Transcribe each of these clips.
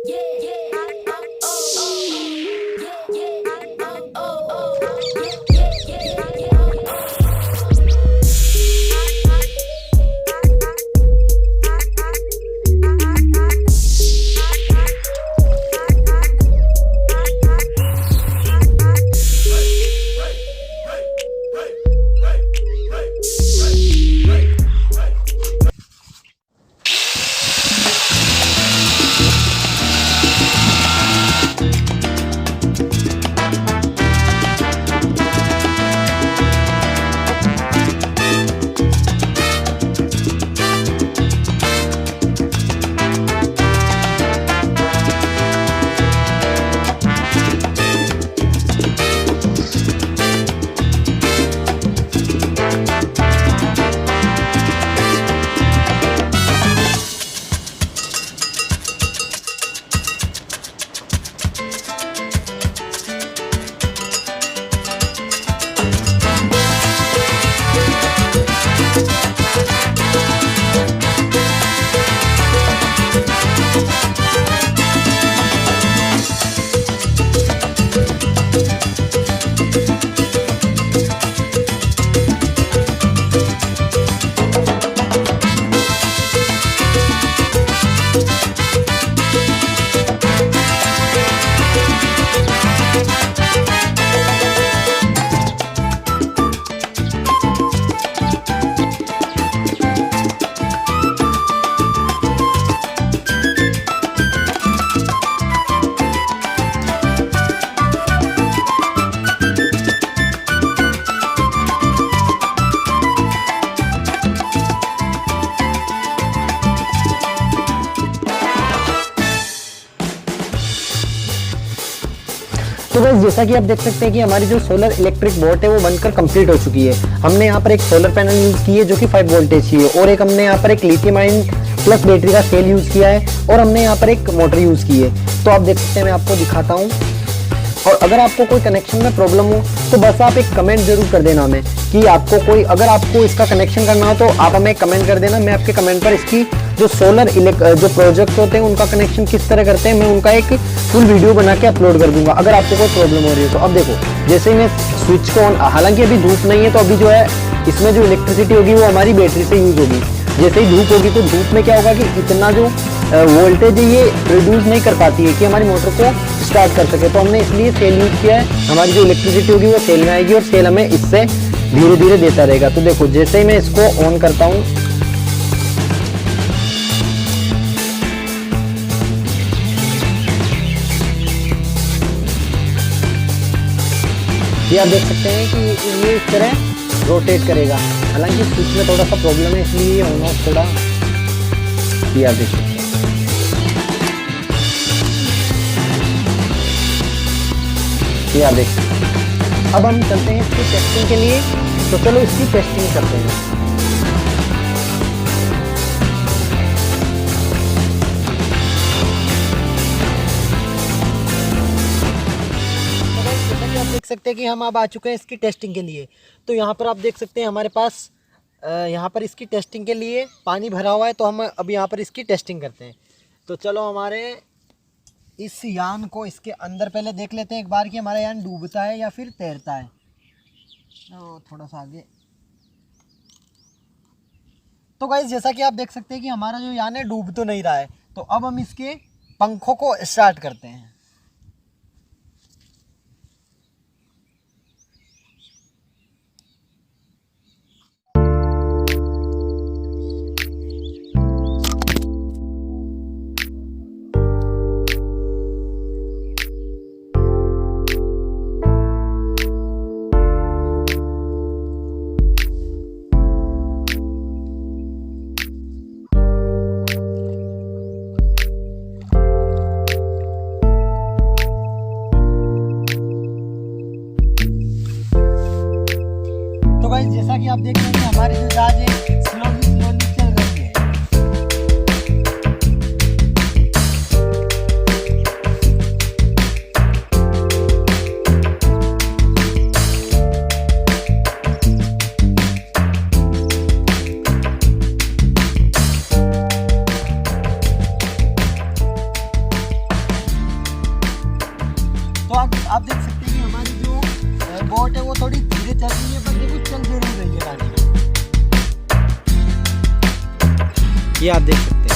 तो बस जैसा कि आप देख सकते हैं कि हमारी जो सोलर इलेक्ट्रिक बोट है वो बनकर कंप्लीट हो चुकी है। हमने यहाँ पर एक सोलर पैनल यूज की है जो कि 5 वोल्टेज की है, और एक हमने यहाँ पर एक लिथियम आयन प्लस बैटरी का सेल यूज किया है, और हमने यहाँ पर एक मोटर यूज की है। तो आप देख सकते हैं, मैं आपको दिखाता हूँ। और अगर आपको कोई कनेक्शन में प्रॉब्लम हो तो बस आप एक कमेंट जरूर कर देना हमें कि आपको कोई, अगर आपको इसका कनेक्शन करना हो तो आप हमें कमेंट कर देना। मैं आपके कमेंट पर इसकी जो सोलर जो प्रोजेक्ट होते हैं उनका कनेक्शन किस तरह करते हैं, मैं उनका एक फुल वीडियो बना के अपलोड कर दूंगा अगर आपको कोई प्रॉब्लम हो रही है तो। अब देखो, जैसे ही मैं स्विच को ऑन, हालांकि अभी धूप नहीं है तो अभी जो है इसमें जो इलेक्ट्रिसिटी होगी वो हमारी बैटरी से यूज होगी। जैसे ही धूप होगी तो धूप में क्या होगा कि इतना जो वोल्टेज है ये प्रोड्यूस नहीं कर पाती है कि हमारी मोटर को स्टार्ट कर सके। तो हमने इसलिए सेल यूज किया है। हमारी जो इलेक्ट्रिसिटी होगी वो सेल में आएगी और सेल हमें इससे धीरे धीरे देता रहेगा। तो देखो, जैसे ही मैं इसको ऑन करता हूँ, ये आप देख सकते हैं कि ये इस तरह रोटेट करेगा। हालांकि स्विच में थोड़ा सा प्रॉब्लम है इसलिए ऑन ऑफ थोड़ा, ये आप देख सकते हैं। ये आप देख सकते हैं। अब हम चलते हैं इसकी टेस्टिंग के लिए, तो चलो इसकी टेस्टिंग करते हैं। आप देख सकते हैं कि हम अब आ चुके हैं इसकी टेस्टिंग के लिए। तो यहाँ पर आप देख सकते हैं हमारे पास यहाँ पर इसकी टेस्टिंग के लिए पानी भरा हुआ है। तो हम अब यहाँ पर इसकी टेस्टिंग करते हैं। तो चलो हमारे इस यान को इसके अंदर पहले देख लेते हैं एक बार कि हमारा यान डूबता है या फिर तैरता है। तो थोड़ा सा आगे। तो गाइस, जैसा कि आप देख सकते हैं कि हमारा जो यान है डूब तो नहीं रहा है। तो अब हम इसके पंखों को स्टार्ट करते हैं। जैसा कि आप देख रहे हैं कि हमारी जो जहाज है स्लोली चल रही है। देख सकते हैं।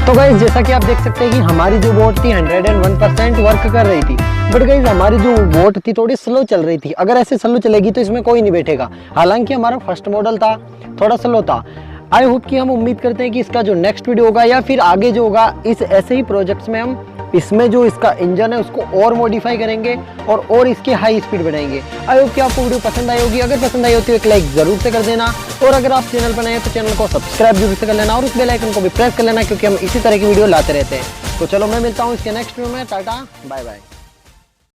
तो गाइज जैसा कि आप देख सकते हैं कि हमारी जो बोट थी 101% वर्क कर रही थी, बट गाइज हमारी जो बोट थी थोड़ी स्लो चल रही थी। अगर ऐसे स्लो चलेगी तो इसमें कोई नहीं बैठेगा। हालांकि हमारा फर्स्ट मॉडल था, थोड़ा स्लो था। आई होप कि हम उम्मीद करते हैं कि इसका जो नेक्स्ट वीडियो होगा या फिर आगे जो होगा इस ऐसे ही प्रोजेक्ट्स में हम इसमें जो इसका इंजन है उसको और मॉडिफाई करेंगे और इसकी हाई स्पीड बढ़ाएंगे। आई होप कि आपको वीडियो पसंद आई होगी। अगर पसंद आई हो तो एक लाइक जरूर से कर देना, और अगर आप चैनल पर नए हैं तो चैनल को सब्सक्राइब जरूर से कर लेना और उस बेल आइकन को भी प्रेस कर लेना, क्योंकि हम इसी तरह की वीडियो लाते रहते हैं। तो चलो मैं मिलता हूँ इसके नेक्स्ट वीडियो में। Tata bye bye.